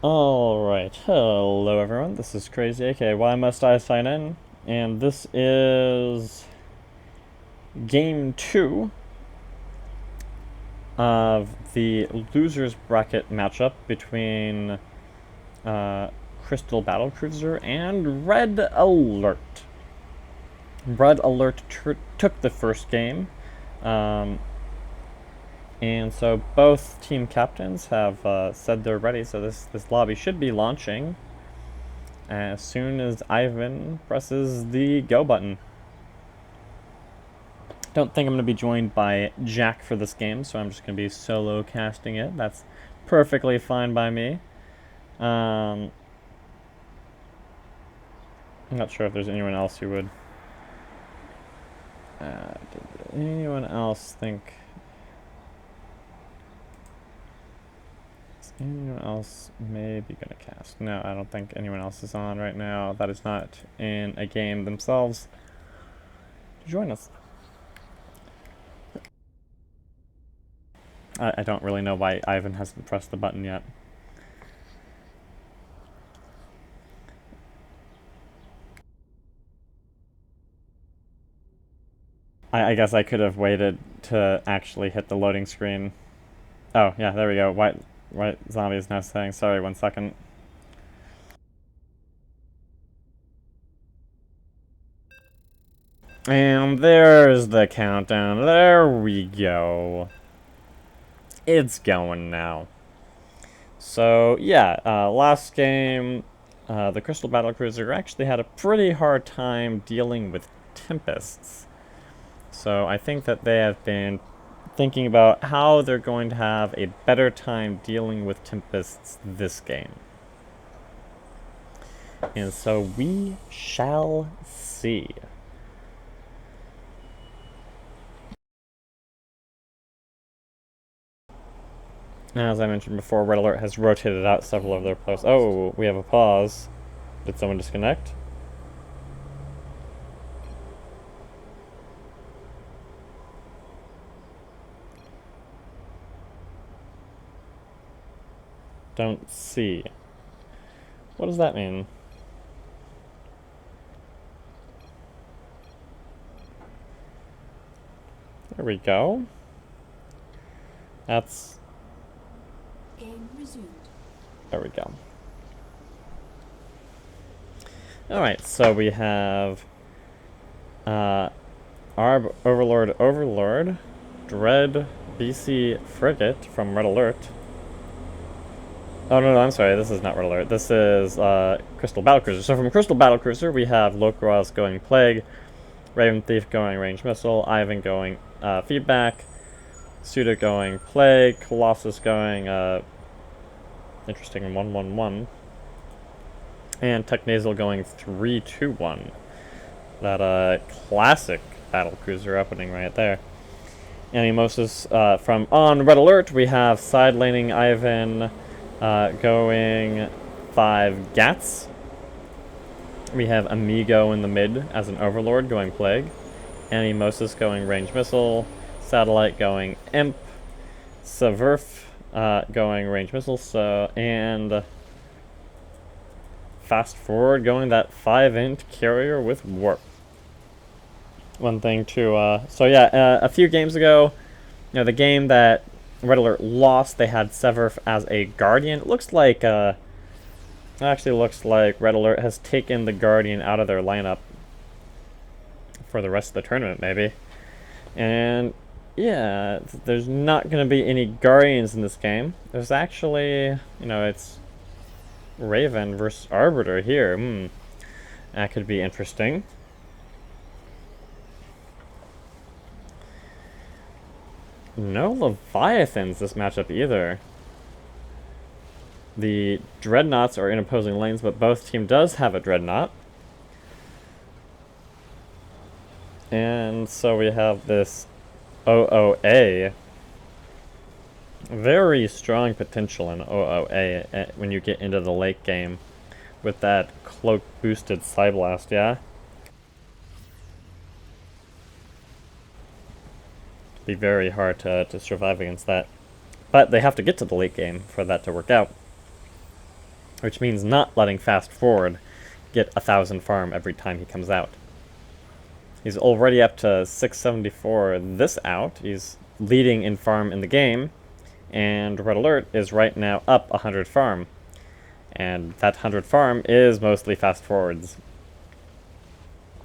Alright, hello everyone, this is Crazy, aka Why Must I Sign In? And this is Game 2 of the Losers Bracket matchup between Crystal Battlecruiser and Red Alert. Red Alert took the first game, um, and so both team captains have said they're ready, so this lobby should be launching as soon as Ivan presses the go button. Don't think I'm going to be joined by Jack for this game, so I'm just going to be solo casting it. That's perfectly fine by me. I'm not sure if there's anyone else who would. Did anyone else think? Is anyone else maybe going to cast? No, I don't think anyone else is on right now. That is not in a game themselves. Join us. I don't really know why Ivan hasn't pressed the button yet. I guess I could have waited to actually hit the loading screen. Oh, yeah, there we go. White zombie is now saying, sorry, 1 second. And there's the countdown. There we go. It's going now. So, yeah, last game, the Crystal Battlecruiser actually had a pretty hard time dealing with Tempests. So I think that they have been thinking about how they're going to have a better time dealing with Tempests this game. And so we shall see. As I mentioned before, Red Alert has rotated out several of their posts. Oh, we have a pause. Did someone disconnect? Don't see. What does that mean? There we go. That's... Game resumed. There we go. Alright, so we have... Arb Overlord, Dread, BC Frigate from Red Alert. Oh, no, I'm sorry, this is not Red Alert. This is Crystal Battlecruiser. So from Crystal Battlecruiser, we have Lokros going Plague, Raven Thief going Range Missile, Ivan going Feedback, Suda going Plague, Colossus going interesting 1-1-1, and Technasal going 3-2-1. That classic Battlecruiser opening right there. Animosis from on Red Alert, we have side laning Ivan going 5 Gats. We have Amigo in the mid as an Overlord going Plague. Animosis going Range Missile. Satellite going Imp. Saverf going Range Missile. And Fast Forward going that 5-int carrier with Warp. One thing to... so yeah, a few games ago, you know, the game that Red Alert lost, they had Severf as a Guardian. It looks like... it actually looks like Red Alert has taken the Guardian out of their lineup for the rest of the tournament, maybe. And yeah, there's not going to be any Guardians in this game. There's actually, you know, it's Raven versus Arbiter here. That could be interesting. No Leviathans this matchup either. The Dreadnoughts are in opposing lanes, but both team does have a Dreadnought. And so we have this OOA. Very strong potential in OOA when you get into the late game with that cloak boosted Psyblast, yeah? It'd be very hard to survive against that. But they have to get to the late game for that to work out. which means not letting Fast Forward get 1,000 farm every time he comes out. He's already up to 674 this out. He's leading in farm in the game, and Red Alert is right now up 100 farm. And that 100 farm is mostly Fast Forwards.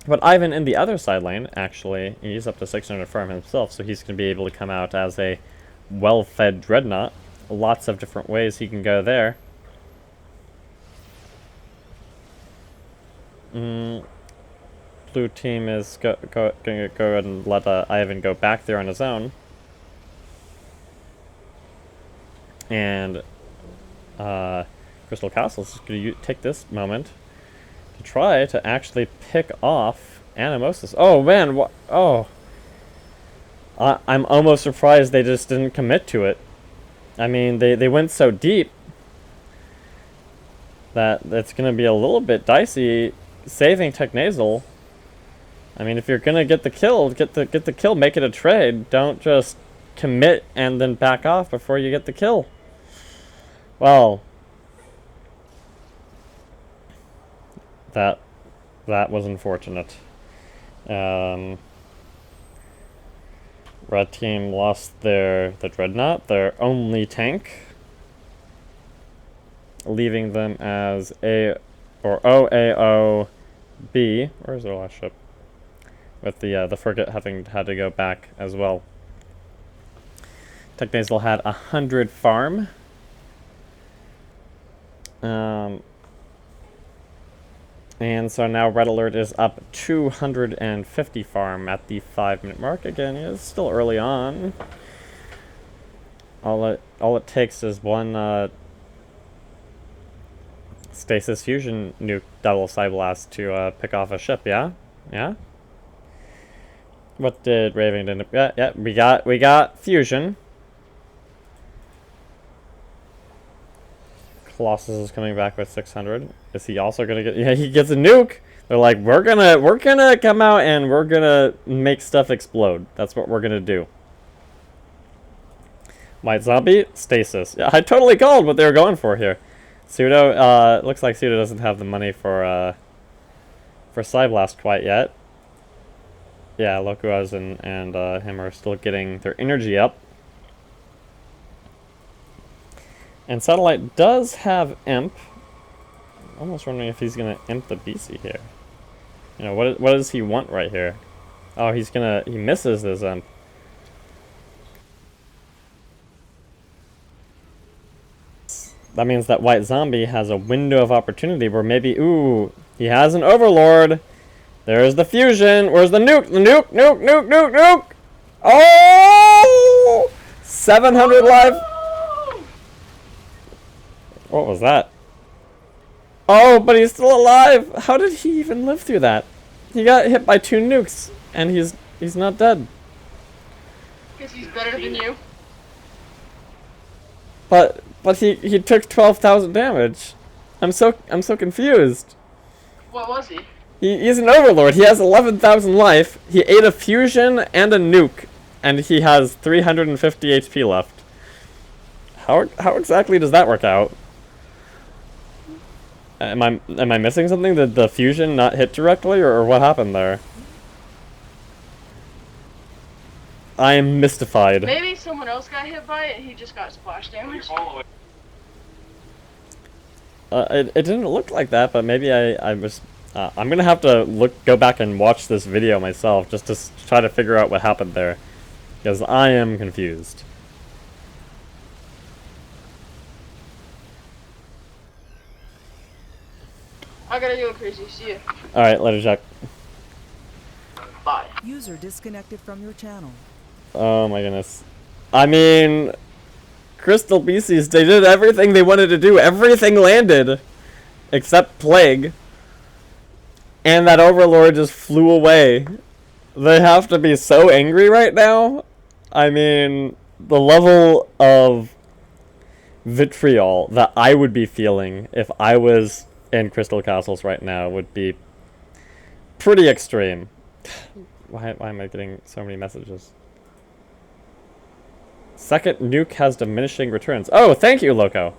But Ivan in the other side lane, actually, he's up to 600 farm himself, so he's going to be able to come out as a well-fed Dreadnought. Lots of different ways he can go there. Blue team is going to go ahead and let Ivan go back there on his own. And Crystal Castles is going to take this moment to try to actually pick off Animosis. Oh man, what? Oh. I'm almost surprised they just didn't commit to it. I mean, they went so deep that it's going to be a little bit dicey saving Technasal. I mean, if you're going to get the kill, get the kill, make it a trade. Don't just commit and then back off before you get the kill. Well, that was unfortunate. Red team lost the Dreadnought, their only tank, leaving them as OAOB. Where's their last ship? With the frigate having had to go back as well. Technasal had 100 farm. And so now Red Alert is up 250 farm at the 5-minute mark. Again, it's still early on. All it takes is one Stasis Fusion nuke double side blast to pick off a ship. Yeah, yeah. What did Raven end up? Yeah. We got Fusion. Colossus is coming back with 600. Is he also gonna get? Yeah, he gets a nuke. They're like, we're gonna come out and we're gonna make stuff explode. That's what we're gonna do. White Zombie, Stasis. Yeah, I totally called what they were going for here. Pseudo, looks like Pseudo doesn't have the money for Psyblast quite yet. Yeah, Lokuaz and him are still getting their energy up. And Satellite does have Imp. I'm almost wondering if he's gonna Imp the BC here. You know, what does he want right here? Oh, he misses his Imp. That means that White Zombie has a window of opportunity where maybe, ooh, he has an Overlord. There's the Fusion. Where's the nuke? The nuke! Oh! 700 life. What was that? Oh, but he's still alive! How did he even live through that? He got hit by 2 nukes, and he's not dead. Because he's better than you. But he took 12,000 damage. I'm so confused. What was he? He's an Overlord. He has 11,000 life. He ate a Fusion and a nuke, and he has 350 HP left. How exactly does that work out? Am I missing something? Did the Fusion not hit directly, or what happened there? I am mystified. Maybe someone else got hit by it and he just got splash damage. It didn't look like that, but maybe I was... I'm gonna have to go back and watch this video myself just to try to figure out what happened there. Because I am confused. I gotta go crazy. See ya. Alright, later, Jack. Bye. User disconnected from your channel. Oh my goodness. I mean... Crystal BCs, they did everything they wanted to do. Everything landed. Except Plague. And that Overlord just flew away. They have to be so angry right now. I mean, the level of vitriol that I would be feeling if I was in Crystal Castles right now would be pretty extreme. Why am I getting so many messages? Second nuke has diminishing returns. Oh, thank you, Loco.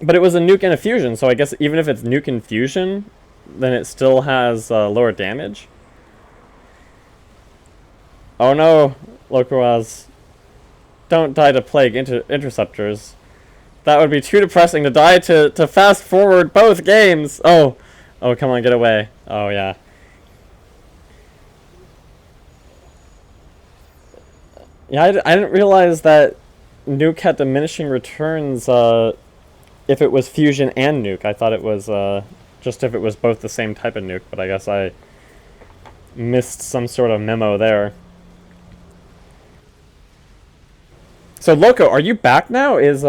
But it was a nuke and a fusion, so I guess even if it's nuke and fusion, then it still has lower damage. Oh no, Lokuaz. Don't die to plague interceptors. That would be too depressing to die to fast forward both games. Oh, come on, get away. Oh yeah. Yeah, I didn't realize that nuke had diminishing returns if it was fusion and nuke. I thought it was just if it was both the same type of nuke, but I guess I missed some sort of memo there. So Loco, are you back now? Is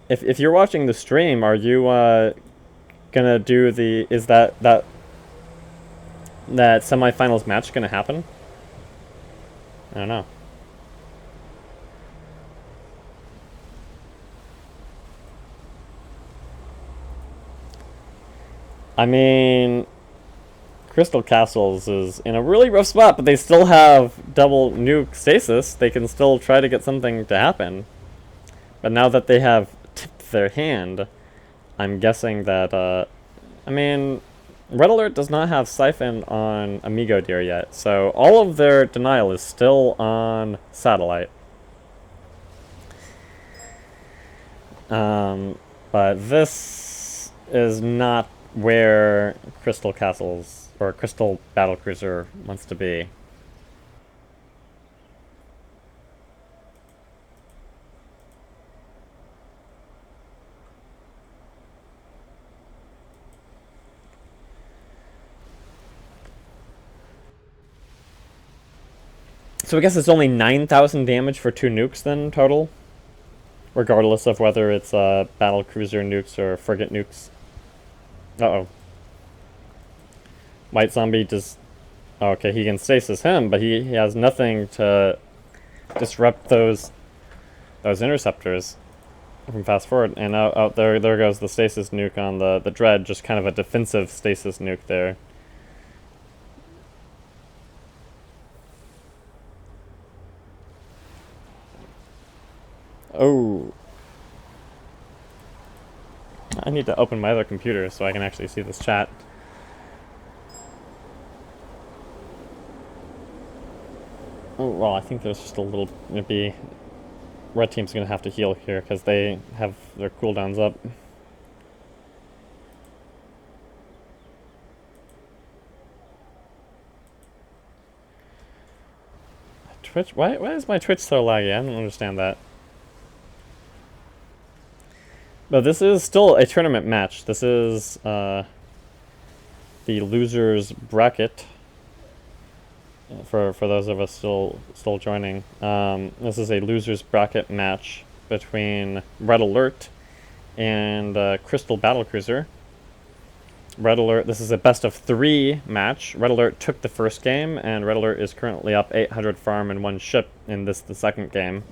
if you're watching the stream, are you gonna do the that semifinals match gonna happen? I don't know. I mean, Crystal Castles is in a really rough spot, but they still have double nuke stasis. They can still try to get something to happen. But now that they have tipped their hand, I'm guessing that, I mean, Red Alert does not have Siphon on Amigo Deer yet, so all of their denial is still on Satellite. But this is not where Crystal Castles or Crystal Battlecruiser wants to be. So I guess it's only 9,000 damage for 2 nukes then total, regardless of whether it's Battlecruiser nukes or frigate nukes. Uh-oh. White Zombie just... Oh, okay, he can stasis him, but he has nothing to disrupt those interceptors from fast forward. And out there goes the stasis nuke on the Dread, just kind of a defensive stasis nuke there. Oh. I need to open my other computer so I can actually see this chat. Oh, well, I think there's just a little... Maybe Red Team's going to have to heal here because they have their cooldowns up. Twitch? Why is my Twitch so laggy? I don't understand that. But this is still a tournament match. This is the losers bracket. For those of us still joining, this is a losers bracket match between Red Alert and Crystal Battlecruiser. Red Alert. This is a best of 3 match. Red Alert took the first game, and Red Alert is currently up 800 farm and 1 ship in the second game.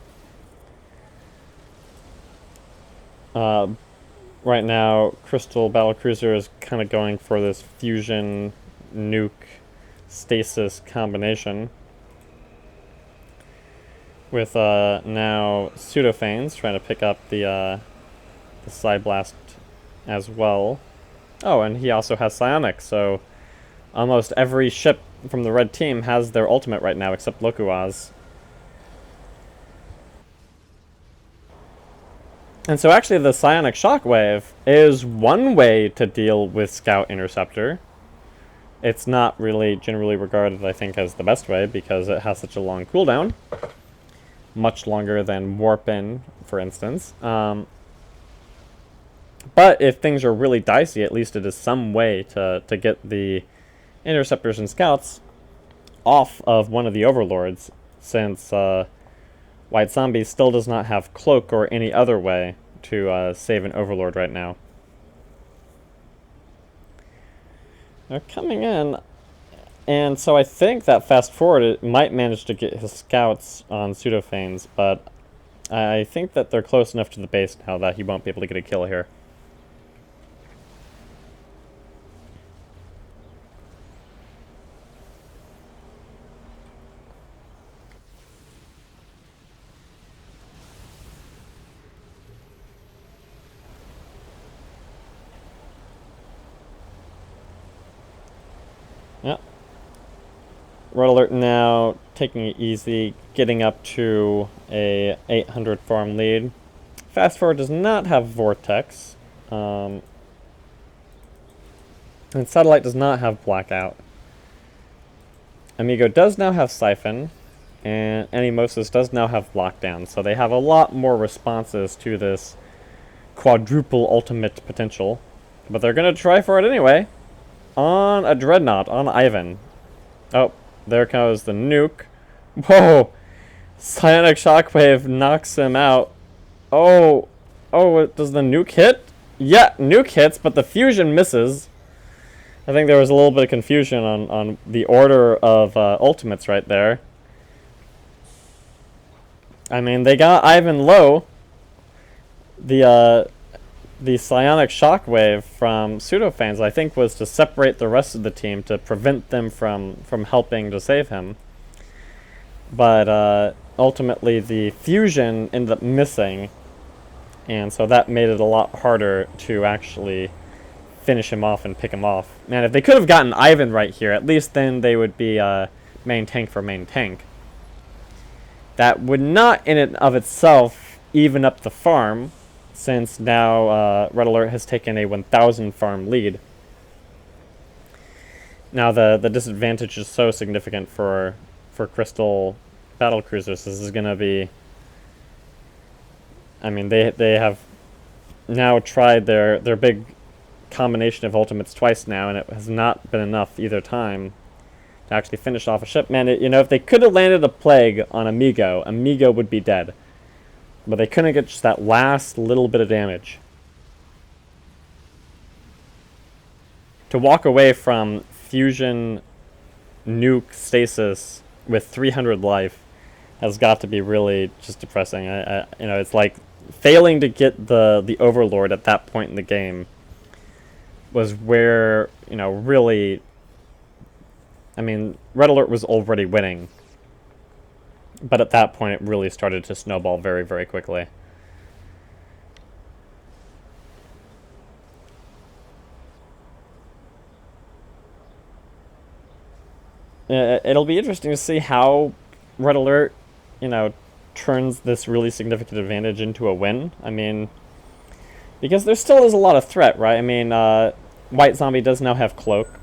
Right now, Crystal Battlecruiser is kind of going for this fusion nuke stasis combination with now Pseudophanes trying to pick up the Psy Blast as well. Oh, and he also has Psionic, so almost every ship from the red team has their ultimate right now except Lokuaz. And so actually the Psionic Shockwave is one way to deal with Scout Interceptor. It's not really generally regarded, I think, as the best way because it has such a long cooldown. Much longer than Warp-In, for instance. But if things are really dicey, at least it is some way to get the Interceptors and Scouts off of one of the Overlords, since White Zombie still does not have Cloak or any other way to save an Overlord right now. They're coming in, and so I think that fast forward it might manage to get his Scouts on Pseudophanes, but I think that they're close enough to the base now that he won't be able to get a kill here. Yep. Red Alert now taking it easy, getting up to a 800 farm lead. Fast Forward does not have Vortex. And Satellite does not have Blackout. Amigo does now have Siphon. And Animosis does now have Lockdown. So they have a lot more responses to this quadruple ultimate potential. But they're going to try for it anyway. On a Dreadnought, on Ivan. Oh, there goes the nuke. Whoa! Psionic Shockwave knocks him out. Oh, does the nuke hit? Yeah, nuke hits, but the fusion misses. I think there was a little bit of confusion on the order of ultimates right there. I mean, they got Ivan low. The psionic shockwave from Pseudofans, I think, was to separate the rest of the team to prevent them from helping to save him. But ultimately, the fusion ended up missing, and so that made it a lot harder to actually finish him off and pick him off. Man, if they could have gotten Ivan right here, at least then they would be main tank for main tank. That would not, in and of itself, even up the farm, since now Red Alert has taken a 1,000 farm lead. Now the disadvantage is so significant for Crystal Battlecruisers. This is going to be... I mean, they have now tried their big combination of ultimates twice now, and it has not been enough either time to actually finish off a ship. Man, if they could have landed a Plague on Amigo, Amigo would be dead. But they couldn't get just that last little bit of damage. To walk away from fusion nuke stasis with 300 life has got to be really just depressing. It's like failing to get the Overlord at that point in the game was where, really... I mean, Red Alert was already winning. But at that point, it really started to snowball very, very quickly. It'll be interesting to see how Red Alert, turns this really significant advantage into a win. I mean, because there still is a lot of threat, right? I mean, White Zombie does now have Cloak.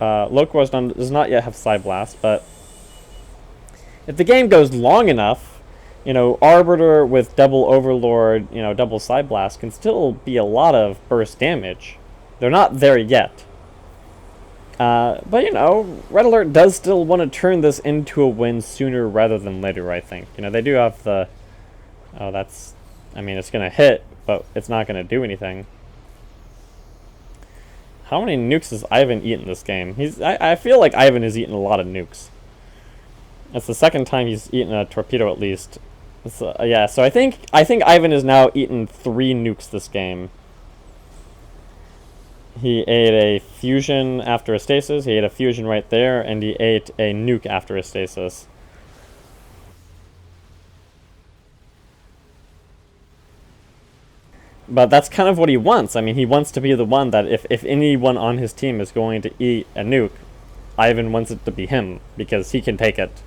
Locust does not yet have Psyblast, but if the game goes long enough, Arbiter with double Overlord, double Psyblast can still be a lot of burst damage. They're not there yet. But, Red Alert does still want to turn this into a win sooner rather than later, I think. They do have the... Oh, that's... I mean, it's going to hit, but it's not going to do anything. How many nukes has Ivan eaten this game? I feel like Ivan has eaten a lot of nukes. That's the second time he's eaten a torpedo at least. Yeah, so I think Ivan has now eaten 3 nukes this game. He ate a fusion after a stasis, he ate a fusion right there, and he ate a nuke after a stasis. But that's kind of what he wants. I mean, he wants to be the one that if anyone on his team is going to eat a nuke, Ivan wants it to be him, because he can take it.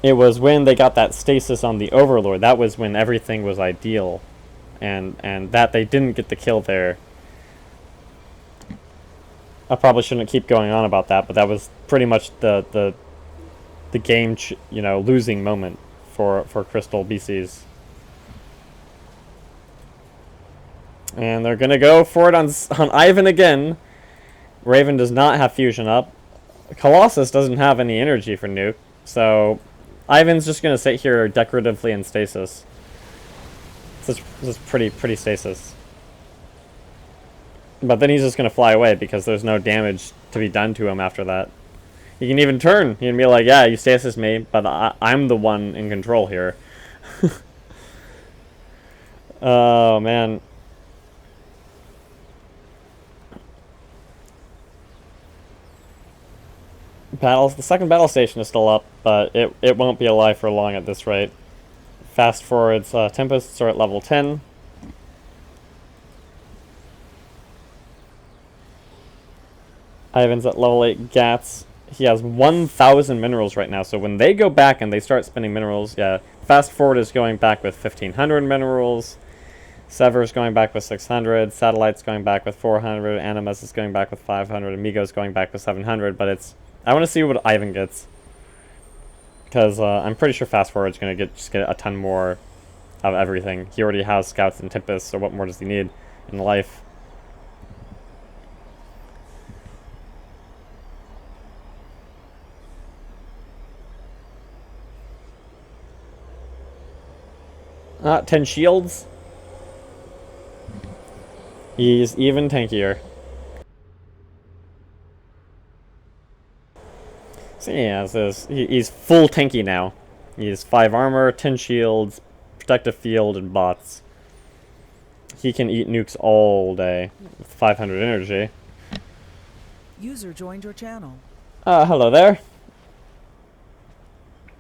It was when they got that stasis on the Overlord, that was when everything was ideal. And that they didn't get the kill there. I probably shouldn't keep going on about that, but that was pretty much the game, losing moment for Crystal BCs. And they're going to go for it on Ivan again. Raven does not have fusion up. Colossus doesn't have any energy for nuke. So Ivan's just going to sit here decoratively in stasis. This is pretty stasis. But then he's just going to fly away because there's no damage to be done to him after that. He can even turn. He can be like, yeah, you stasis me, but I'm the one in control here. Oh, man. The second battle station is still up, but it won't be alive for long at this rate. Fast forwards, Tempests are at level 10. Ivan's at level 8 Gats. He has 1,000 minerals right now, so when they go back and they start spending minerals, yeah, Fast Forward is going back with 1,500 minerals. Sever's going back with 600. Satellite's going back with 400. Animus is going back with 500. Amigo's going back with 700, but it's... I want to see what Ivan gets. Because I'm pretty sure Fast Forward's going to just get a ton more of everything. He already has Scouts and Tempests, so what more does he need in life? 10 shields. He's even tankier. So yeah, he's full tanky now. He's 5 armor, 10 shields, protective field, and bots. He can eat nukes all day with 500 energy. User joined your channel. Hello there.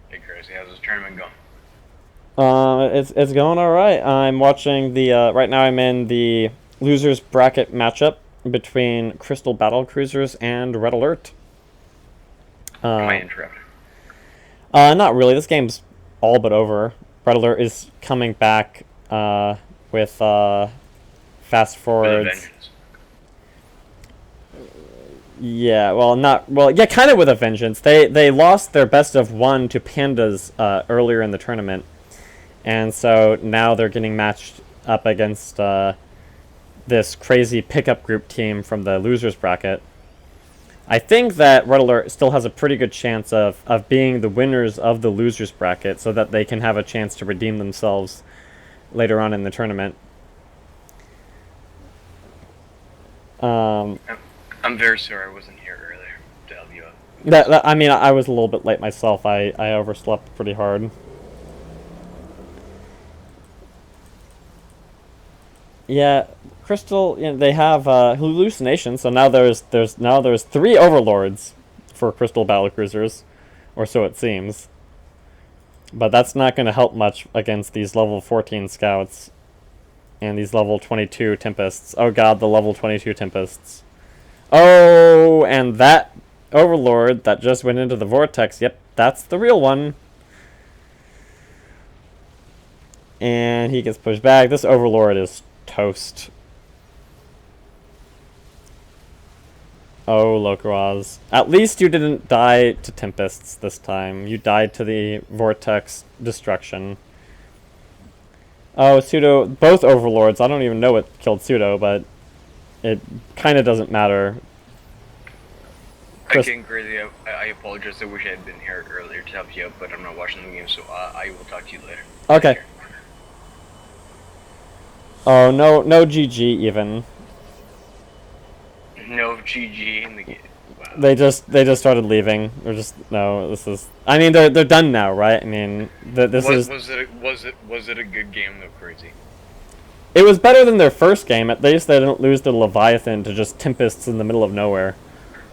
Hey Crazy, how's this tournament going? It's going alright. I'm watching the, right now I'm in the losers bracket matchup between Crystal Battlecruisers and Red Alert. Am I interrupting? Not really. This game's all but over. Red Alert is coming back, with, fast forwards. Yeah, yeah, kind of with a vengeance. They lost their best of 1 to Pandas, earlier in the tournament. And so now they're getting matched up against this crazy pickup group team from the losers bracket. I think that Red Alert still has a pretty good chance of being the winners of the losers bracket so that they can have a chance to redeem themselves later on in the tournament. I'm very sorry I wasn't here earlier to help you out. I mean, I was a little bit late myself. I overslept pretty hard. Yeah, Crystal, you know, they have hallucinations, so now there's 3 overlords for Crystal Battlecruisers, or so it seems. But that's not going to help much against these level 14 scouts and these level 22 Tempests. Oh god, the level 22 Tempests. Oh, and that overlord that just went into the vortex, yep, that's the real one. And he gets pushed back. This overlord is toast. Oh, Lokroaz. At least you didn't die to Tempests this time. You died to the Vortex destruction. Oh, Pseudo, both Overlords. I don't even know what killed Pseudo, but it kind of doesn't matter. Again, Crazy, I apologize. I wish I had been here earlier to help you out, but I'm not watching the game, so I will talk to you later. Okay. Oh, no GG even. No GG in the game. Wow. They just started leaving. They're just this is. I mean, they're done now, right? I mean, was it a good game though, Crazy? It was better than their first game. At least they didn't lose the Leviathan to just Tempests in the middle of nowhere.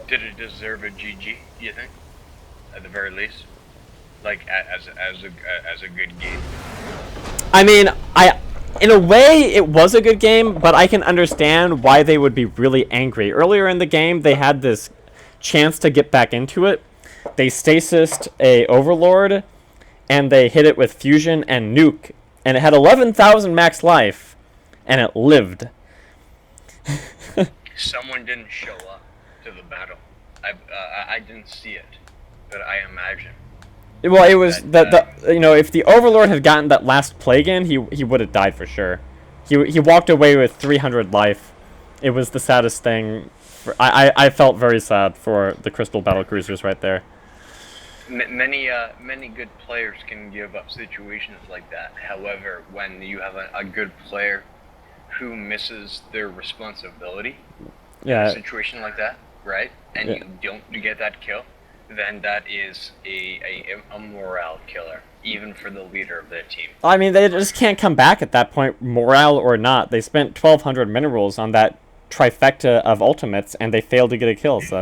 Did it deserve a GG? You think? At the very least, like as a good game. I mean, in a way, it was a good game, but I can understand why they would be really angry. Earlier in the game, they had this chance to get back into it. They stasised a Overlord, and they hit it with Fusion and Nuke, and it had 11,000 max life, and it lived. Someone didn't show up to the battle. I didn't see it, but I imagine. Well, it was if the Overlord had gotten that last plague in, he would have died for sure. He walked away with 300 life. It was the saddest thing. I felt very sad for the Crystal Battlecruisers right there. Many good players can give up situations like that. However, when you have a good player who misses their responsibility in a situation like that, right, and you don't get that kill, then that is a morale killer, even for the leader of their team. I mean, they just can't come back at that point, morale or not. They spent 1,200 minerals on that trifecta of ultimates, and they failed to get a kill, so